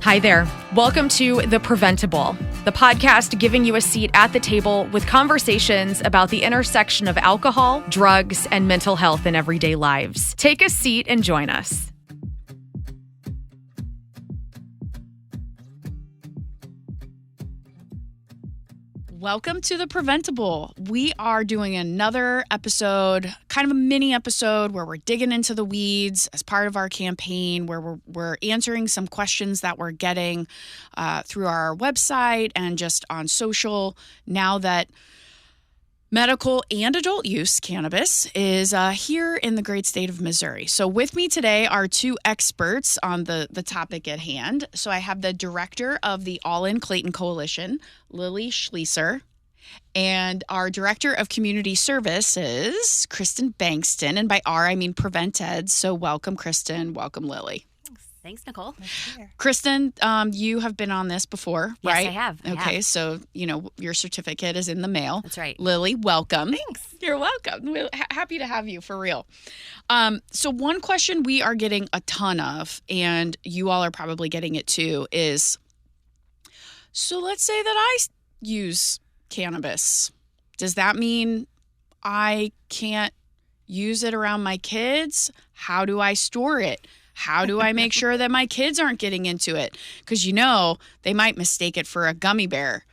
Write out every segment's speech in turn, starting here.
Hi there. Welcome to The Preventable, the podcast giving you a seat at the table with conversations about the intersection of alcohol, drugs, and mental health in everyday lives. Take a seat and join us. Welcome to The Preventable. We are doing another episode, kind of a mini episode where we're digging into the weeds as part of our campaign, where we're answering some questions that we're getting through our website and just on social now that medical and adult use cannabis is here in the great state of Missouri. So with me today are two experts on the topic at hand. So I have the director of the All In Clayton Coalition, Lili Schliesser, and our director of community services, Kristin Bengtson. And by R, I mean Prevent+Ed. So welcome, Kristin. Welcome, Lili. Thanks, Nicole. Nice to be here. Kristin, you have been on this before, right? Yes, I have. Okay, so, your certificate is in the mail. That's right. Lili, welcome. Thanks. You're welcome. We're happy to have you, for real. So one question we are getting a ton of, and you all are probably getting it too, is, so let's say that I use cannabis. Does that mean I can't use it around my kids? How do I store it? How do I make sure that my kids aren't getting into it? Because, they might mistake it for a gummy bear,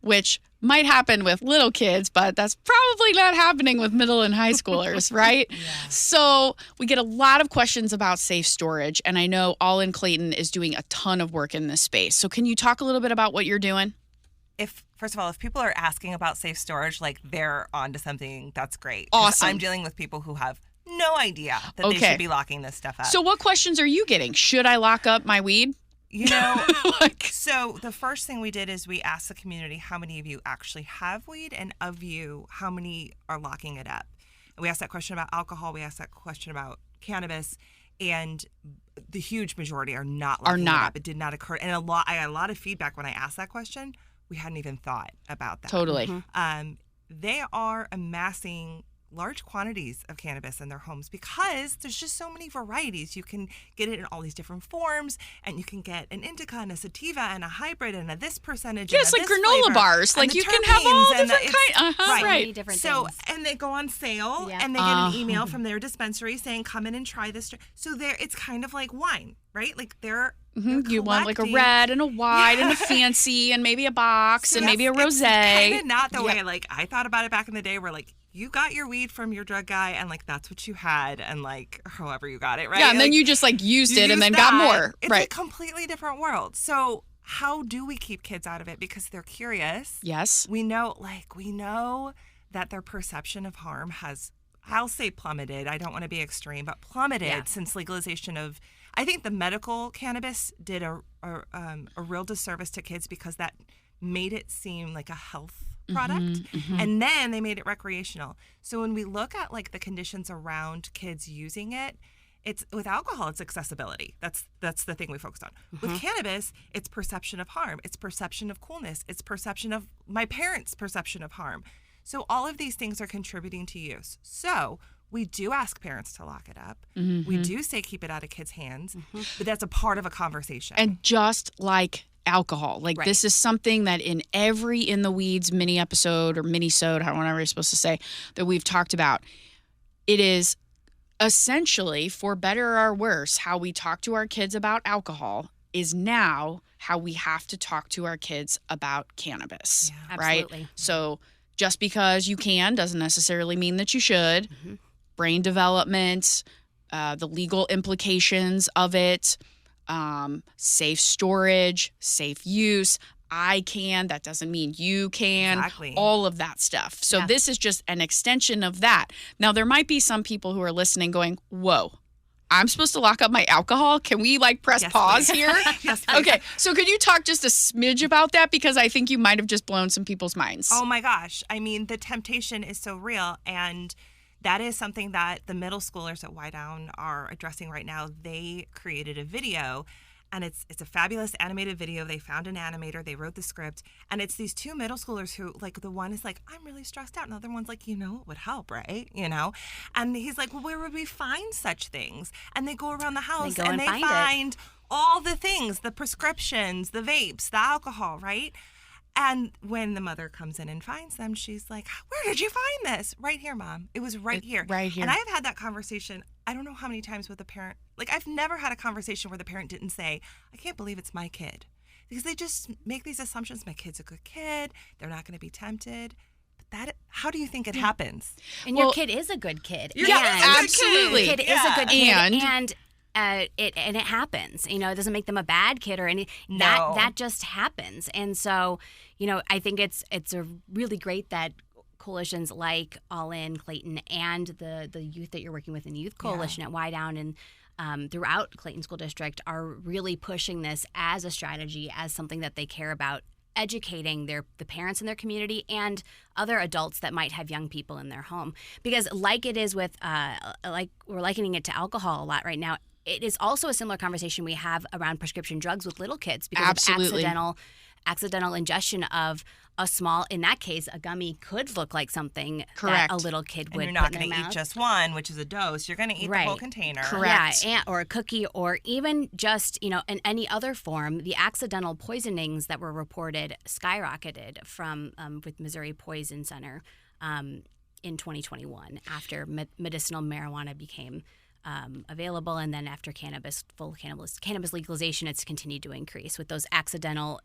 which might happen with little kids, but that's probably not happening with middle and high schoolers, right? Yeah. So we get a lot of questions about safe storage, and I know All In Clayton is doing a ton of work in this space. So can you talk a little bit about what you're doing? First of all, if people are asking about safe storage, they're onto something, that's great. Awesome. I'm dealing with people who have no idea that they should be locking this stuff up. So what questions are you getting? Should I lock up my weed? So the first thing we did is we asked the community how many of you actually have weed, and of you, how many are locking it up. And we asked that question about alcohol. We asked that question about cannabis, and the huge majority are not locking it up. It did not occur. And I got a lot of feedback when I asked that question. We hadn't even thought about that. Totally. Mm-hmm. They are amassing large quantities of cannabis in their homes because there's just so many varieties. You can get it in all these different forms, and you can get an indica and a sativa and a hybrid and a this percentage. Yes, like granola bars. Like you can have all different kinds. Right. Many different so, things. and they go on sale, and they get an email from their dispensary saying, "Come in and try this." So it's kind of like wine, right? Like they're you want like a red and a white and a fancy and maybe a box and maybe a rosé. It's kind of not the way I thought about it back in the day, where you got your weed from your drug guy and that's what you had, and however you got it, right? Yeah, and then you just used it and then got more. It's a completely different world. So how do we keep kids out of it? Because they're curious. Yes. We know that their perception of harm has, I'll say plummeted. I don't want to be extreme, but plummeted since legalization of, I think the medical cannabis did a real disservice to kids because that made it seem like a health product, and then they made it recreational. So when we look at the conditions around kids using it, it's with alcohol, it's accessibility. That's the thing we focused on. With cannabis, it's perception of harm, it's perception of coolness, it's perception of my parents' perception of harm. So all of these things are contributing to use. So we do ask parents to lock it up. We do say keep it out of kids' hands, but that's a part of a conversation. And just like alcohol, this is something that in every In the Weeds mini episode or mini-sode, however you're supposed to say, that we've talked about, it is essentially, for better or worse, how we talk to our kids about alcohol is now how we have to talk to our kids about cannabis, right? Absolutely. So just because you can doesn't necessarily mean that you should. Brain development, the legal implications of it, safe storage, safe use. I can, that doesn't mean you can. Exactly. All of that stuff. So this is just an extension of that. Now, there might be some people who are listening going, whoa, I'm supposed to lock up my alcohol? Can we press pause here? Yes, please. Okay. So could you talk just a smidge about that? Because I think you might have just blown some people's minds. Oh my gosh. I mean, the temptation is so real. And that is something that the middle schoolers at Wydown are addressing right now. They created a video, and it's a fabulous animated video. They found an animator. They wrote the script. And it's these two middle schoolers who, the one is I'm really stressed out. And the other one's it would help, right? And he's well, where would we find such things? And they go around the house and they find all the things, the prescriptions, the vapes, the alcohol, right? And when the mother comes in and finds them, she's like, where did you find this? Right here, Mom. It was right here. Right here. And I've had that conversation, I don't know how many times with a parent. Like, I've never had a conversation where the parent didn't say, I can't believe it's my kid. Because they just make these assumptions. My kid's a good kid. They're not going to be tempted. But how do you think it happens? And your kid is a good kid. Absolutely. Your kid is a good kid. And it happens. You know, it doesn't make them a bad kid or anything. No. That just happens. And so, you know, I think it's a really great that coalitions like All In Clayton and the youth that you're working with in Youth Coalition at Wydown and throughout Clayton School District are really pushing this as a strategy, as something that they care about, educating the parents in their community and other adults that might have young people in their home. Because like it is with, like we're likening it to alcohol a lot right now, it is also a similar conversation we have around prescription drugs with little kids because of accidental ingestion of a small, in that case, a gummy could look like something that a little kid would And you're not going to eat just one, which is a dose. You're going to eat the whole container. Correct. Yeah, or a cookie, or even just, you know, in any other form. The accidental poisonings that were reported skyrocketed from with Missouri Poison Center in 2021 after medicinal marijuana became available, and then after full cannabis legalization, it's continued to increase with those accidental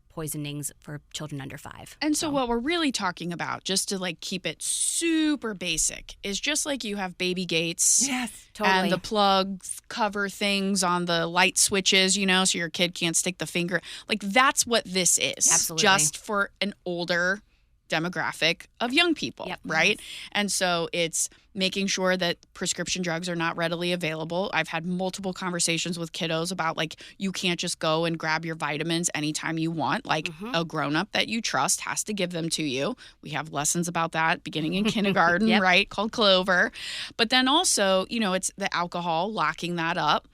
poisonings for children under 5. And so what we're really talking about, just to like keep it super basic, is just like you have baby gates, Totally. and the plugs cover things on the light switches, you know, so your kid can't stick the finger. Like that's what this is. Absolutely. Just for an older demographic of young people, right? And so it's making sure that prescription drugs are not readily available. I've had multiple conversations with kiddos about like you can't just go and grab your vitamins anytime you want. Like a grown-up that you trust has to give them to you. We have lessons about that beginning in kindergarten, right? Called Clover. But then also, you know, it's the alcohol, locking that up.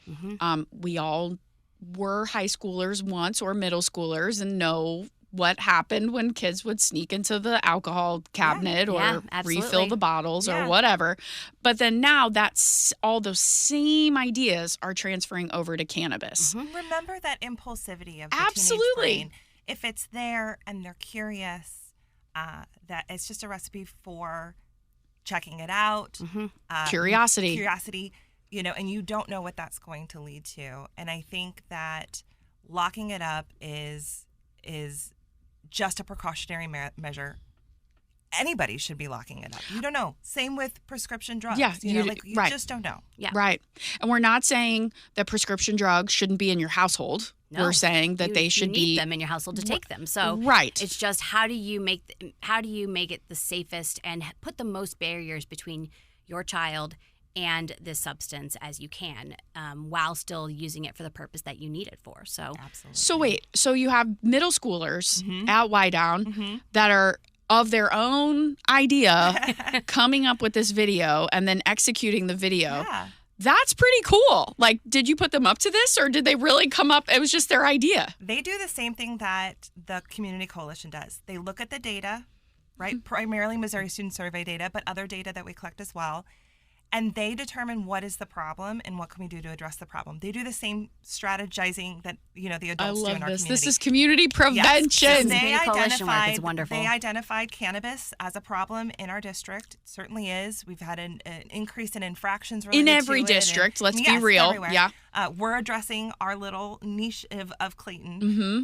We all were high schoolers once or middle schoolers and know what happened when kids would sneak into the alcohol cabinet or refill the bottles or whatever. But then now that's all those same ideas are transferring over to cannabis. Remember that impulsivity of the Absolutely. teenage brain. If it's there and they're curious, that it's just a recipe for checking it out. Curiosity, you know, and you don't know what that's going to lead to. And I think that locking it up is just a precautionary measure. Anybody should be locking it up. You don't know. Same with prescription drugs. You just don't know. Right. And we're not saying that prescription drugs shouldn't be in your household. No. We're saying that they should be them in your household to take them. So it's just how do you make it the safest and put the most barriers between your child and this substance as you can, while still using it for the purpose that you need it for. So absolutely. So wait, so you have middle schoolers at Wydown that are of their own idea coming up with this video and then executing the video. Yeah. That's pretty cool. Like, did you put them up to this or did they really come up? It was just their idea. They do the same thing that the Community Coalition does. They look at the data, right? Primarily Missouri Student Survey data, but other data that we collect as well. And they determine what is the problem and what can we do to address the problem. They do the same strategizing that, you know, the adults do in our community. This is community prevention. Yes. It's wonderful. They identified cannabis as a problem in our district. It certainly is. We've had an increase in infractions related in every to district. Let's be real. Everywhere. Yeah. We're addressing our little niche of Clayton.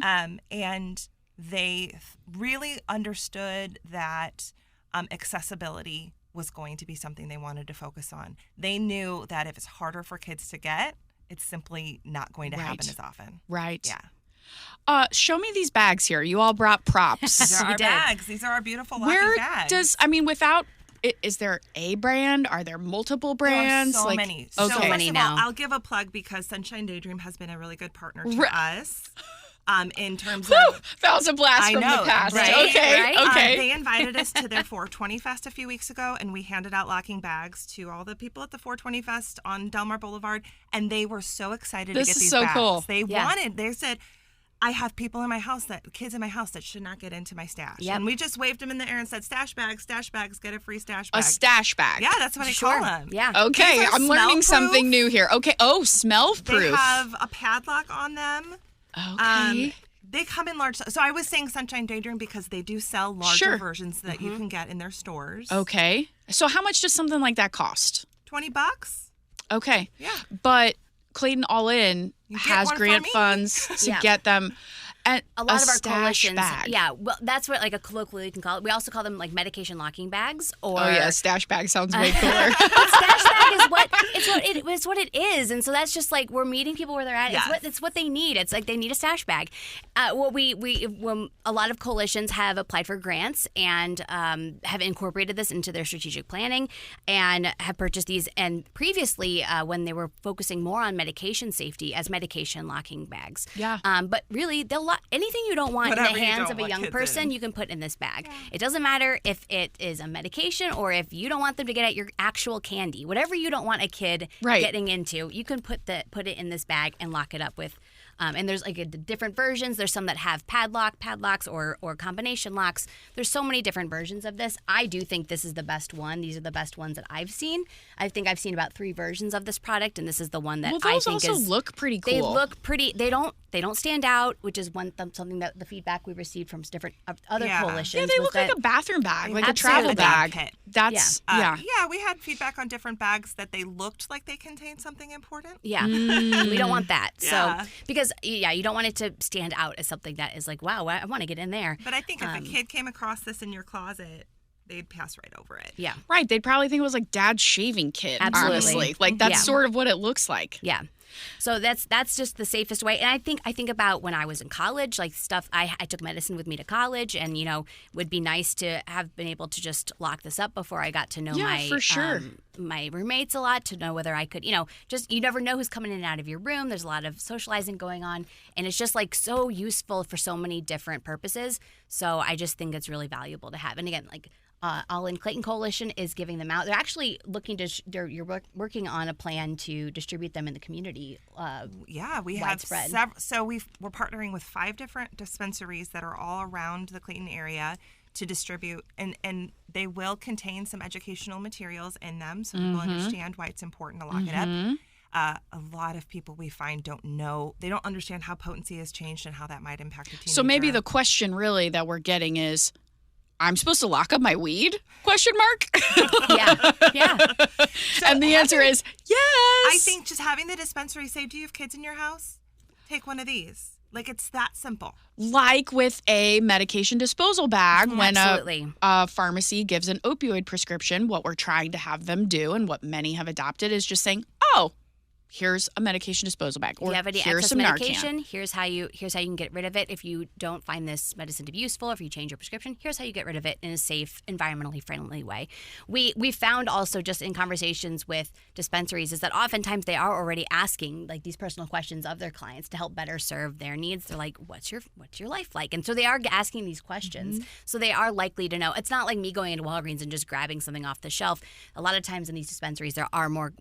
And they really understood that accessibility was going to be something they wanted to focus on. They knew that if it's harder for kids to get, it's simply not going to happen as often. Right. Yeah. Show me these bags here. You all brought props. These are our bags. These are our beautiful locking bags. Is there a brand? Are there multiple brands? There are so many. Okay. So many first of all, now. I'll give a plug because Sunshine Daydream has been a really good partner to us. In terms Whew, of that was a blast from the past. Right? Okay. They invited us to their 420 Fest a few weeks ago, and we handed out locking bags to all the people at the 420 Fest on Delmar Boulevard, and they were so excited to get these bags. This is so cool. They said, I have kids in my house that should not get into my stash. Yep. And we just waved them in the air and said, stash bags, get a free stash bag. A stash bag. Yeah, that's what I call them. Yeah. Okay, These are I'm learning smell-proof. something new here. Okay. Oh, smell proof. They have a padlock on them. Okay. They come in large. So I was saying Sunshine Daydream because they do sell larger Sure. versions that you can get in their stores. Okay. So how much does something like that cost? $20. Okay. Yeah. But Clayton All In You get has one for grant me? funds to Yeah. get them. And A lot of our stash coalitions, bag. yeah, well, that's what like a colloquially you can call it. We also call them like medication locking bags, or Oh yeah, stash bag sounds way cooler. But stash bag is what it is, and so that's just like we're meeting people where they're at. Yes. It's what they need. It's like they need a stash bag. When a lot of coalitions have applied for grants and have incorporated this into their strategic planning and have purchased these. And previously, when they were focusing more on medication safety as medication locking bags. Yeah. But really, anything you don't want Whatever in the you hands don't of a want young kids person, in. you can put in this bag. It doesn't matter if it is a medication or if you don't want them to get at your actual candy. Whatever you don't want a kid Right. getting into, you can put it in this bag and lock it up with. And there's like different versions. There's some that have padlocks or combination locks. There's so many different versions of this. I do think this is the best one. These are the best ones that I've seen. I think I've seen about 3 versions of this product, and this is the one that Well, I those think also is. look pretty cool. They look pretty. They don't stand out, which is something that the feedback we received from different other Yeah. coalitions. Yeah, they was look like that- a bathroom bag, like a Absolutely. travel bag. Kit. That's Yeah. yeah. We had feedback on different bags that they looked like they contained something important. Yeah, we don't want that. Yeah. So because you don't want it to stand out as something that is like, wow, I want to get in there. But I think if a kid came across this in your closet, they'd pass right over it. Yeah, Right. They'd probably think it was like dad's shaving kit. Absolutely. Honestly, like that's Yeah. sort of what it looks like. yeah. So that's just the safest way. And I think about when I was in college, like stuff. I took medicine with me to college, and would be nice to have been able to just lock this up before I got to know Yeah, for sure. my roommates a lot, to know whether I could, just you never know who's coming in and out of your room. There's a lot of socializing going on, and it's just like so useful for so many different purposes. So I just think it's really valuable to have. And again, like. All In Clayton Coalition is giving them out. They're actually looking to. You're working on a plan to distribute them in the community. Yeah, we Widespread. have several. So we're partnering with 5 different dispensaries that are all around the Clayton area to distribute, and they will contain some educational materials in them, so people understand why it's important to lock it up. A lot of people we find don't understand how potency has changed and how that might impact a teenager. So maybe the question really that we're getting is, I'm supposed to lock up my weed? Question mark. Yeah. And the answer is yes. I think just having the dispensary say, "Do you have kids in your house? Take one of these." Like, it's that simple. Like with a medication disposal bag, when Absolutely. a pharmacy gives an opioid prescription, what we're trying to have them do and what many have adopted is just saying, oh, here's a medication disposal bag, If or you have any here's excess some medication, Narcan. here's how you can get rid of it. If you don't find this medicine to be useful, if you change your prescription, here's how you get rid of it in a safe, environmentally friendly way. We found also just in conversations with dispensaries is that oftentimes they are already asking like these personal questions of their clients to help better serve their needs. They're like, what's your life like? And so they are asking these questions. So they are likely to know. It's not like me going into Walgreens and just grabbing something off the shelf. A lot of times in these dispensaries there are more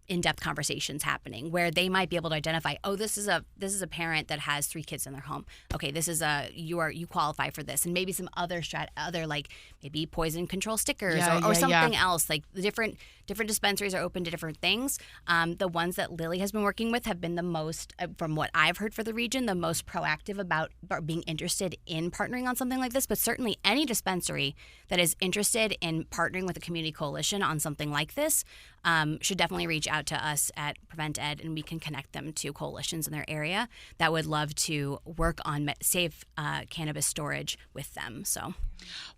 in-depth conversations happening where they might be able to identify, oh, this is a parent that has 3 kids in their home. Okay, this is you qualify for this, and maybe some other like maybe poison control stickers or something else. Like the different dispensaries are open to different things. The ones that Lili has been working with have been the most, from what I've heard for the region, the most proactive about being interested in partnering on something like this. But certainly any dispensary that is interested in partnering with a community coalition on something like this should definitely reach out to us at Prevent+Ed, and we can connect them to coalitions in their area that would love to work on safe cannabis storage with them. So,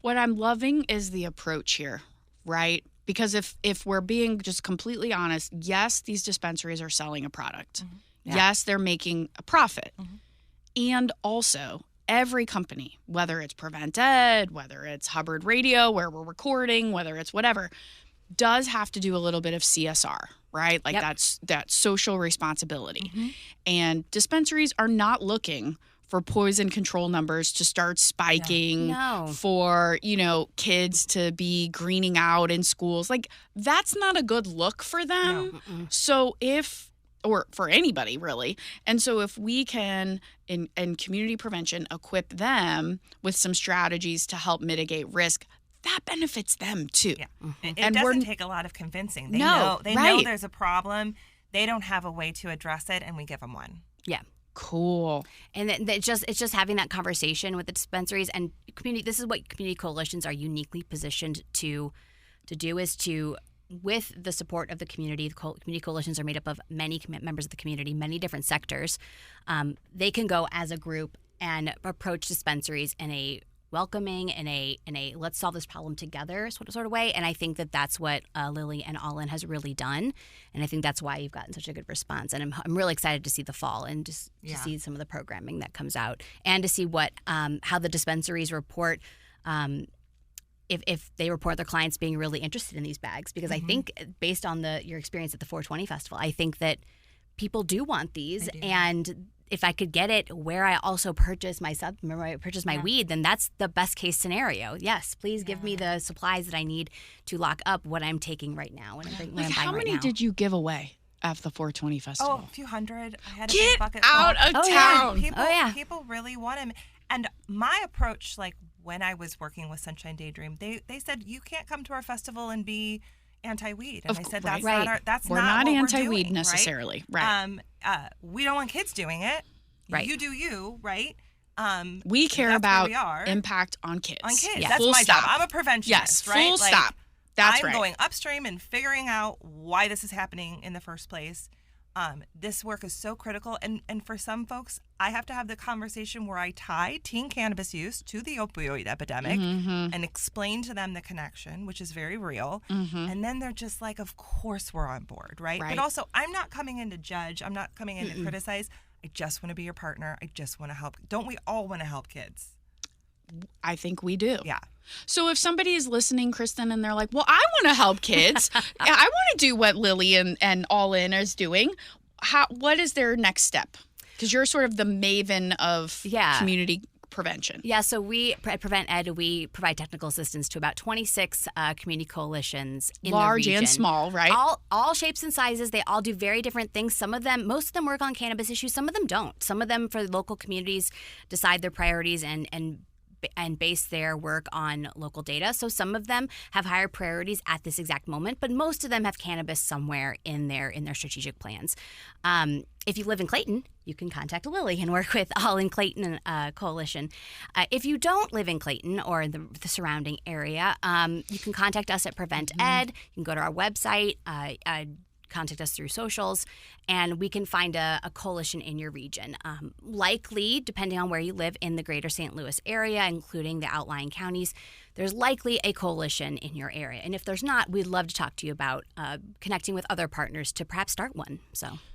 What I'm loving is the approach here, right? Because if we're being just completely honest, yes, these dispensaries are selling a product. Yeah. Yes, they're making a profit. And also, every company, whether it's Prevent+Ed, whether it's Hubbard Radio, where we're recording, whether it's whatever, does have to do a little bit of CSR, right? Like that social responsibility. And dispensaries are not looking for poison control numbers to start spiking, No. for, kids to be greening out in schools. Like, that's not a good look for them. So if or for anybody really. And so if we can, in community prevention, equip them with some strategies to help mitigate risk, that benefits them too. Yeah. It doesn't take a lot of convincing. They know there's a problem. They don't have a way to address it, and we give them one. Yeah. Cool. And it's just having that conversation with the dispensaries and community. This is what community coalitions are uniquely positioned to do, is to, with the support of the community. Community coalitions are made up of many members of the community, many different sectors. They can go as a group and approach dispensaries in a welcoming, in a let's solve this problem together sort of way. And I think that's what Lili and All In has really done. And I think that's why you've gotten such a good response. And I'm really excited to see the fall and just to see some of the programming that comes out, and to see what how the dispensaries report. If they report their clients being really interested in these bags, because I think based on your experience at the 420 Festival, I think that people do want these. And if I could get it where I also purchase my weed, then that's the best case scenario. Yes, please give me the supplies that I need to lock up what I'm taking right now. How many did you give away at the 420 Festival? Oh, a few hundred. I had a Get big bucket out full. of town. People really want them. And my approach, like when I was working with Sunshine Daydream, they said, you can't come to our festival and be anti-weed. And I said, that's not we're not what anti-weed we're doing, necessarily. Right. We don't want kids doing it. Right. You do you, right? We care about impact on kids. Yeah. That's my job. I'm a preventionist, yes, right? Full stop. That's I'm going upstream and figuring out why this is happening in the first place. This work is so critical. And for some folks, I have to have the conversation where I tie teen cannabis use to the opioid epidemic and explain to them the connection, which is very real. And then they're just like, of course we're on board, right? But also, I'm not coming in to judge. I'm not coming in to criticize. I just want to be your partner. I just want to help. Don't we all want to help kids? I think we do. Yeah. So if somebody is listening, Kristin, and they're like, well, I want to help kids. I want to do what Lili and All In is doing. What is their next step? Because you're sort of the maven of community prevention. Yeah, so we at Prevent+Ed, we provide technical assistance to about 26 community coalitions in large the region. And small, right? All shapes and sizes. They all do very different things. Most of them work on cannabis issues. Some of them don't. Some of them, for local communities, decide their priorities and base their work on local data. So some of them have higher priorities at this exact moment, but most of them have cannabis somewhere in their strategic plans. If you live in Clayton, you can contact Lili and work with All In Clayton Coalition. If you don't live in Clayton or in the surrounding area, you can contact us at Prevent+Ed. You can go to our website, contact us through socials, and we can find a coalition in your region. Likely, depending on where you live in the greater St. Louis area, including the outlying counties, there's likely a coalition in your area. And if there's not, we'd love to talk to you about connecting with other partners to perhaps start one.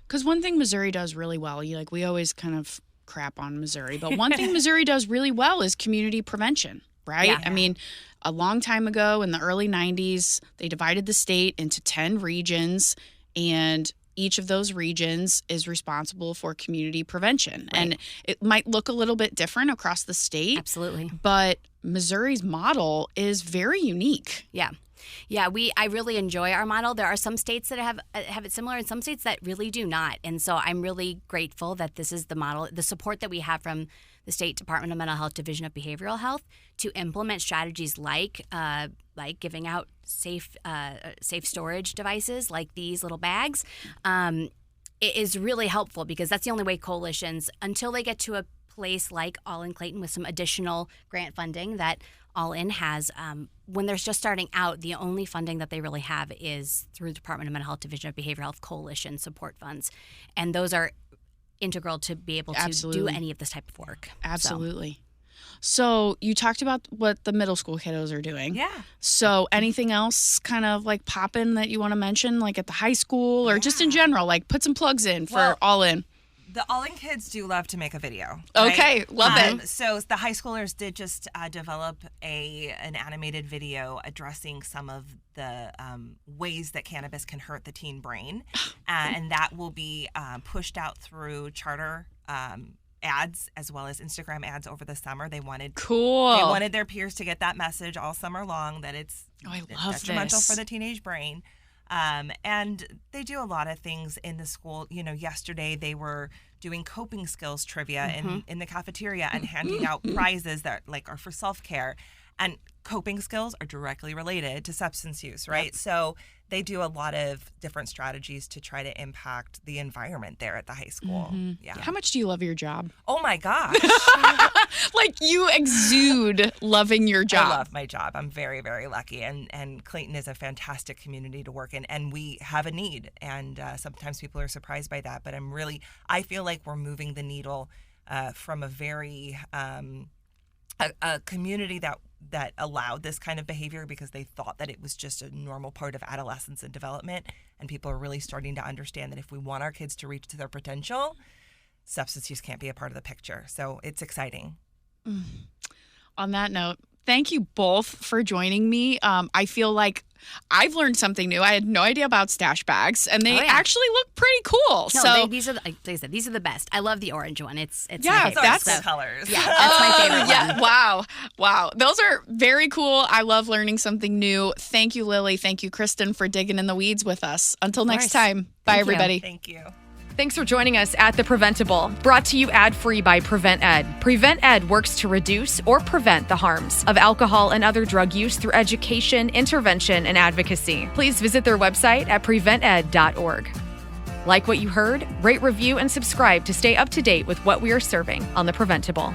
Because one thing Missouri does really well, we always kind of crap on Missouri, but one thing Missouri does really well is community prevention, right? Yeah. I mean, a long time ago in the early 90s, they divided the state into 10 regions, and each of those regions is responsible for community prevention. Right. And it might look a little bit different across the state. Absolutely. But Missouri's model is very unique. Yeah. Yeah, I really enjoy our model. There are some states that have it similar and some states that really do not. And so I'm really grateful that this is the model, the support that we have from the State Department of Mental Health Division of Behavioral Health to implement strategies like giving out safe storage devices like these little bags. It is really helpful because that's the only way coalitions, until they get to a place like All In Clayton with some additional grant funding that All In has, when they're just starting out, the only funding that they really have is through the Department of Mental Health Division of Behavioral Health Coalition support funds. And those are integral to be able to do any of this type of work. Absolutely. So you talked about what the middle school kiddos are doing. Yeah. So anything else kind of like poppin' that you want to mention, like at the high school or just in general, like put some plugs in for All In? The All In kids do love to make a video. Right? Okay, love it. So the high schoolers did just develop an animated video addressing some of the ways that cannabis can hurt the teen brain. And that will be pushed out through charter ads as well as Instagram ads over the summer. They wanted their peers to get that message all summer long that it's detrimental for the teenage brain. And they do a lot of things in the school. Yesterday they were doing coping skills trivia in the cafeteria and handing out prizes that are for self-care. And coping skills are directly related to substance use, right? Yep. So they do a lot of different strategies to try to impact the environment there at the high school. Yeah. How much do you love your job? Oh my gosh. You exude loving your job. I love my job. I'm very, very lucky. And Clayton is a fantastic community to work in, and we have a need. And sometimes people are surprised by that. But I feel like we're moving the needle from a very, a community that allowed this kind of behavior because they thought that it was just a normal part of adolescence and development. And people are really starting to understand that if we want our kids to reach their potential, substance use can't be a part of the picture. So it's exciting. On that note, thank you both for joining me. I feel like I've learned something new. I had no idea about stash bags, and they actually look pretty cool. No, these are, like I said, these are the best. I love the orange one. It's that's the colors. Yeah, that's my favorite one. Yeah, wow. Those are very cool. I love learning something new. Thank you, Lili. Thank you, Kristin, for digging in the weeds with us. Until next time, bye, everybody. Thank you. Thanks for joining us at The Preventable, brought to you ad-free by Prevent+Ed. Prevent+Ed works to reduce or prevent the harms of alcohol and other drug use through education, intervention, and advocacy. Please visit their website at prevented.org. Like what you heard? Rate, review, and subscribe to stay up to date with what we are serving on The Preventable.